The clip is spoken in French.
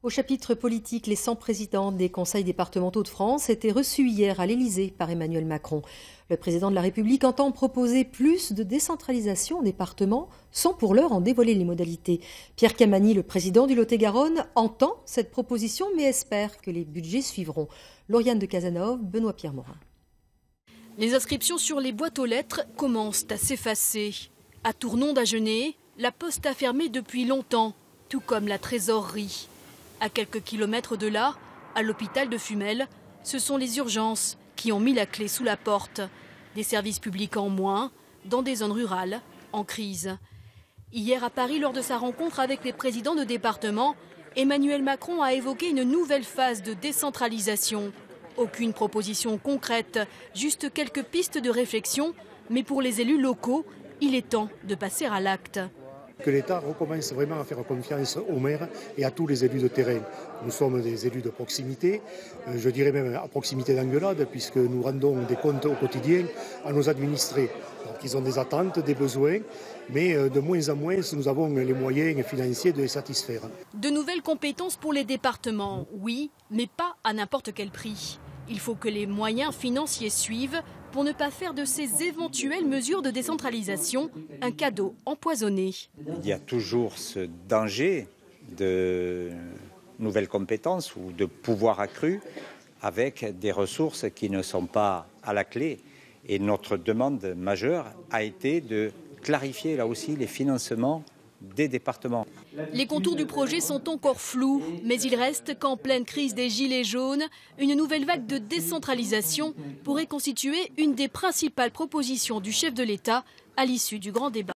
Au chapitre politique, les 100 présidents des conseils départementaux de France étaient reçus hier à l'Élysée par Emmanuel Macron. Le président de la République entend proposer plus de décentralisation aux départements sans pour l'heure en dévoiler les modalités. Pierre Camani, le président du Lot-et-Garonne, entend cette proposition mais espère que les budgets suivront. Lauriane de Casanova, Benoît-Pierre Morin. Les inscriptions sur les boîtes aux lettres commencent à s'effacer. À Tournon d'Agenais, la poste a fermé depuis longtemps, tout comme la trésorerie. À quelques kilomètres de là, à l'hôpital de Fumel, ce sont les urgences qui ont mis la clé sous la porte. Des services publics en moins, dans des zones rurales, en crise. Hier à Paris, lors de sa rencontre avec les présidents de département, Emmanuel Macron a évoqué une nouvelle phase de décentralisation. Aucune proposition concrète, juste quelques pistes de réflexion, mais pour les élus locaux, il est temps de passer à l'acte. Que l'État recommence vraiment à faire confiance aux maires et à tous les élus de terrain. Nous sommes des élus de proximité, je dirais même à proximité d'engueulade, puisque nous rendons des comptes au quotidien à nos administrés. Donc, ils ont des attentes, des besoins, mais de moins en moins, nous avons les moyens financiers de les satisfaire. De nouvelles compétences pour les départements, oui, mais pas à n'importe quel prix. Il faut que les moyens financiers suivent pour ne pas faire de ces éventuelles mesures de décentralisation un cadeau empoisonné. Il y a toujours ce danger de nouvelles compétences ou de pouvoir accru avec des ressources qui ne sont pas à la clé. Et notre demande majeure a été de clarifier là aussi les financements des départements. Les contours du projet sont encore flous, mais il reste qu'en pleine crise des Gilets jaunes, une nouvelle vague de décentralisation pourrait constituer une des principales propositions du chef de l'État à l'issue du grand débat.